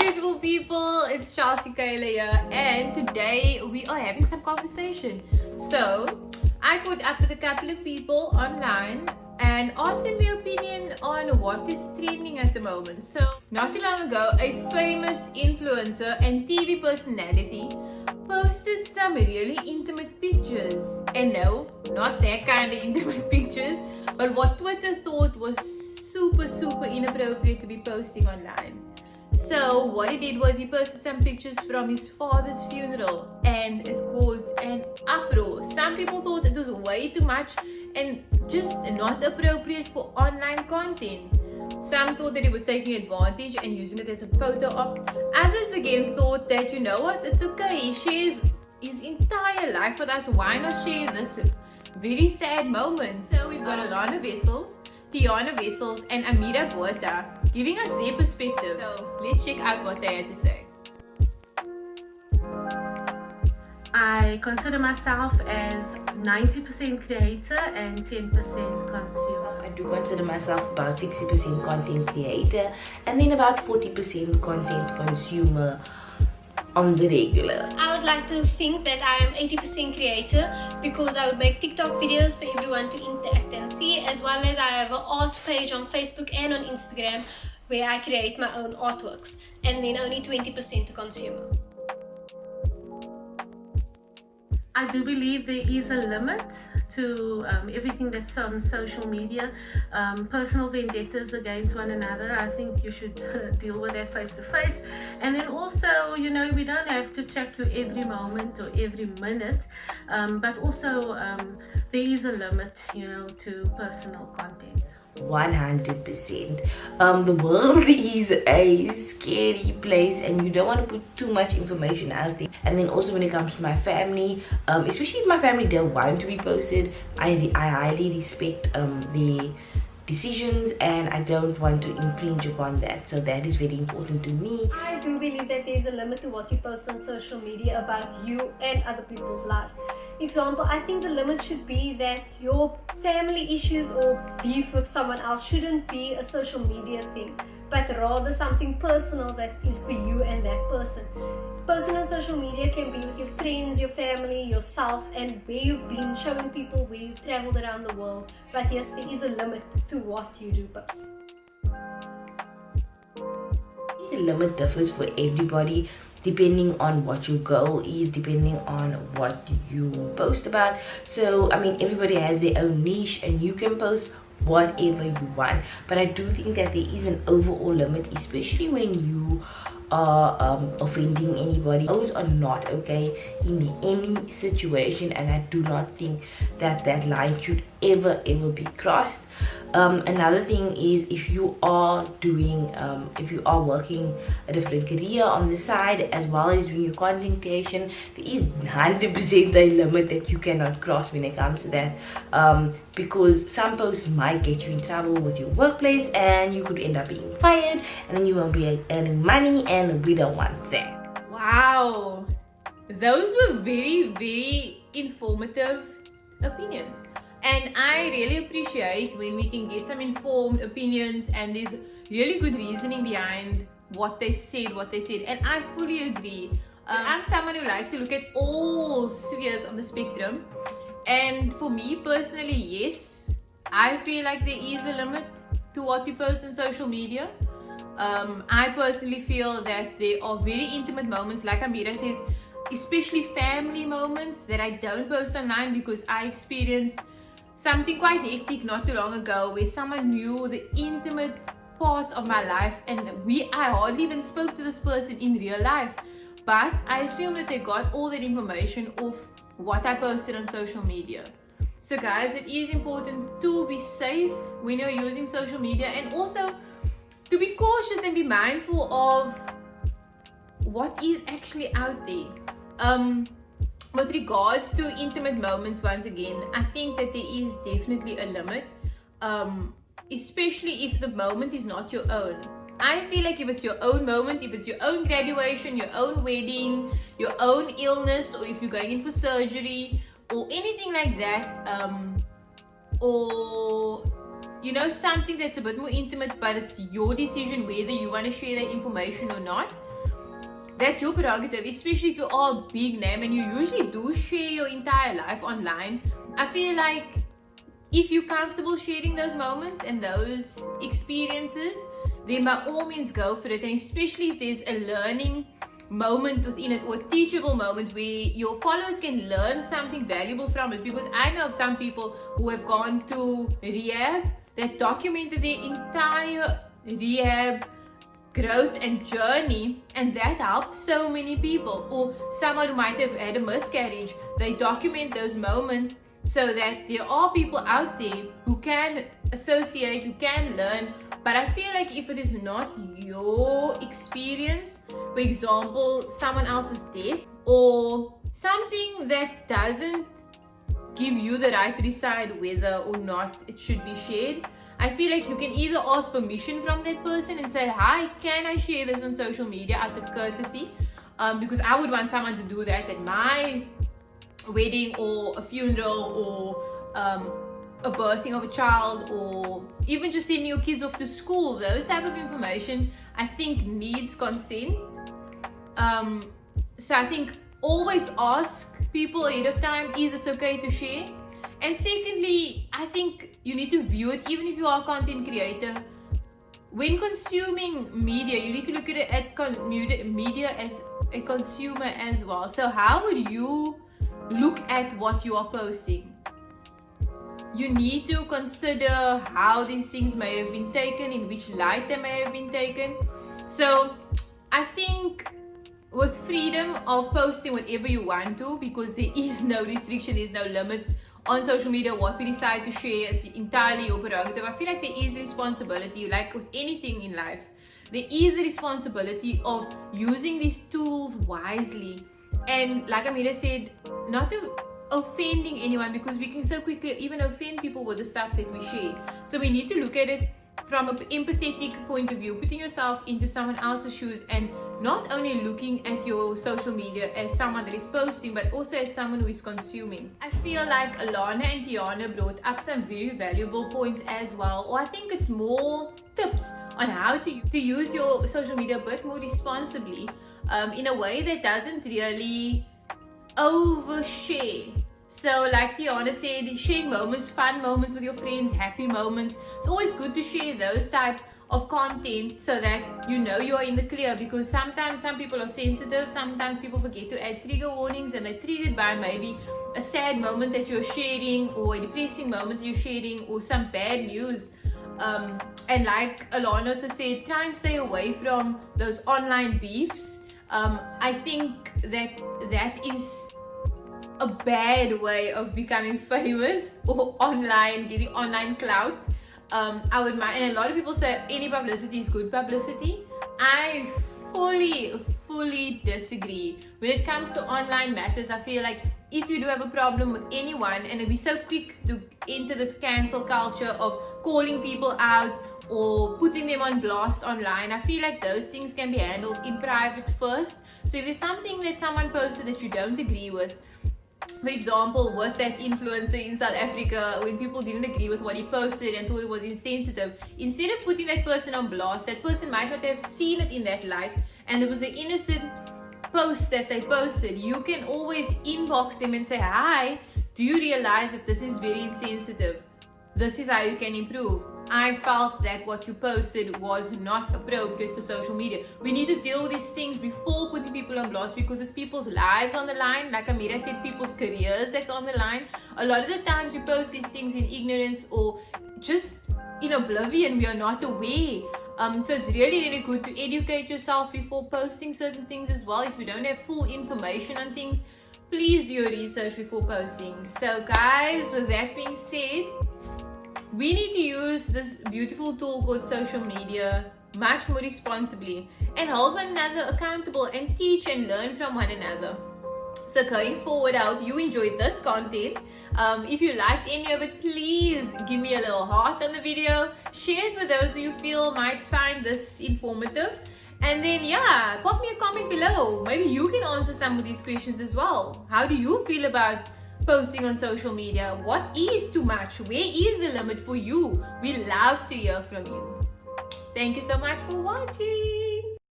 beautiful people, it's Chelsea Kayla here, and today we are having some conversation. So, I caught up with a couple of people online and asked them their opinion on what is trending at the moment. So, not too long ago, a famous influencer and TV personality posted some really intimate pictures. And no, not that kind of intimate pictures, but what Twitter thought was super inappropriate to be posting online. So what he did was he posted some pictures from his father's funeral and it caused an uproar. Some people thought it was way too much and just not appropriate for online content. Some thought that he was taking advantage and using it as a photo op. Others again thought that, you know what, it's okay, he shares his entire life with us, why not share this very sad moment? So we've got Alana Wessels, Tiana Wessels and Amira Botha giving us their perspective. So let's check out what they had to say. I consider myself as 90% creator and 10% consumer. I do consider myself about 60% content creator and then about 40% content consumer on the regular. I would like to think that I am 80% creator because I would make TikTok videos for everyone to interact and see, as well as I have an art page on Facebook and on Instagram where I create my own artworks, and then only 20% to consumer. I do believe there is a limit to everything that's on social media. Personal vendettas against one another, I think you should deal with that face to face. And then also, you know, we don't have to track you every moment or every minute, but also there is a limit, you know, to personal content. 100%. The world is a scary place and you don't want to put too much information out there. And then also when it comes to my family, especially if my family don't want to be posted, I highly respect the decisions and I don't want to infringe upon that. So that is very important to me. I do believe that there's a limit to what you post on social media about you and other people's lives. Example, I think the limit should be that your family issues or beef with someone else shouldn't be a social media thing, but rather something personal that is for you and that person. Personal social media can be with your friends, your family, yourself, and where you've been, showing people where you've traveled around the world. But yes, there is a limit to what you do post. The limit differs for everybody depending on what your goal is, depending on what you post about. So I mean, everybody has their own niche and you can post whatever you want, but I do think that there is an overall limit, especially when you are offending anybody. Those are not okay in any situation, and I do not think that that line should ever be crossed. Another thing is, if you are working a different career on the side as well as doing your content creation, there is 100% a limit that you cannot cross when it comes to that, because some posts might get you in trouble with your workplace and you could end up being fired and then you won't be earning money, and we don't want that. Wow, those were very informative opinions. And I really appreciate when we can get some informed opinions and there's really good reasoning behind what they said. And I fully agree. I'm someone who likes to look at all spheres of the spectrum. And for me personally, yes, I feel like there is a limit to what we post on social media. I personally feel that there are very intimate moments, like Amira says, especially family moments that I don't post online because I experienced something quite hectic not too long ago where someone knew the intimate parts of my life and I hardly even spoke to this person in real life, but I assume that they got all that information off what I posted on social media. So guys, it is important to be safe when you're using social media and also to be cautious and be mindful of what is actually out there. With regards to intimate moments, once again, I think that there is definitely a limit, especially if the moment is not your own. I feel like if it's your own moment, if it's your own graduation, your own wedding, your own illness, or if you're going in for surgery or anything like that, or you know, something that's a bit more intimate, but it's your decision whether you want to share that information or not, that's your prerogative, especially if you are a big name and you usually do share your entire life online. I feel like if you're comfortable sharing those moments and those experiences, then by all means go for it. And especially if there's a learning moment within it or a teachable moment where your followers can learn something valuable from it. Because I know of some people who have gone to rehab that documented their entire rehab growth and journey, and that helped so many people. Or someone who might have had a miscarriage, they document those moments so that there are people out there who can associate, who can learn. But I feel like if it is not your experience, for example, someone else's death or something that doesn't give you the right to decide whether or not it should be shared, I feel like you can either ask permission from that person and say, hi, can I share this on social media out of courtesy? Because I would want someone to do that at my wedding or a funeral or a birthing of a child, or even just sending your kids off to school. Those type of information I think needs consent. So I think always ask people ahead of time, is this okay to share? And secondly, I think you need to view it, even if you are a content creator, when consuming media, you need to look at it at media as a consumer as well. So how would you look at what you are posting? You need to consider how these things may have been taken, in which light they may have been taken. So I think with freedom of posting whatever you want to, because there is no restriction, there's no limits on social media, what we decide to share, it's entirely your prerogative. I feel like there is responsibility, like with anything in life, there is a responsibility of using these tools wisely. And like Amira said, not to offending anyone, because we can so quickly even offend people with the stuff that we share. So we need to look at it from an empathetic point of view, putting yourself into someone else's shoes, and not only looking at your social media as someone that is posting, but also as someone who is consuming. I feel like Alana and Tiana brought up some very valuable points as well, or I think it's more tips on how to use your social media a bit more responsibly, in a way that doesn't really overshare. So like Tiana said, sharing moments, fun moments with your friends, happy moments. It's always good to share those type of content so that you know you are in the clear, because sometimes some people are sensitive, sometimes people forget to add trigger warnings and they're triggered by maybe a sad moment that you're sharing, or a depressing moment you're sharing, or some bad news. And like Alana also said, try and stay away from those online beefs. I think that is a bad way of becoming famous or online, getting online clout. I would mind, and a lot of people say any publicity is good publicity. I fully disagree. When it comes to online matters, I feel like if you do have a problem with anyone, and it'd be so quick to enter this cancel culture of calling people out or putting them on blast online, I feel like those things can be handled in private first. So if there's something that someone posted that you don't agree with, for example, with that influencer in South Africa, when people didn't agree with what he posted and thought it was insensitive, instead of putting that person on blast, that person might not have seen it in that light, and it was an innocent post that they posted, you can always inbox them and say, hi, do you realize that this is very insensitive? This is how you can improve. I felt that what you posted was not appropriate for social media. We need to deal with these things before putting people on blast, because it's people's lives on the line. Like Amira said, people's careers that's on the line. A lot of the times you post these things in ignorance or just in oblivion. We are not aware. So it's really good to educate yourself before posting certain things as well. If you don't have full information on things, please do your research before posting. So guys, with that being said, we need to use this beautiful tool called social media much more responsibly and hold one another accountable and teach and learn from one another. So going forward, I hope you enjoyed this content. If you liked any of it, please give me a little heart on the video. Share it with those who you feel might find this informative. And then pop me a comment below. Maybe you can answer some of these questions as well. How do you feel about posting on social media? What is too much? Where is the limit for you? We love to hear from you. Thank you so much for watching.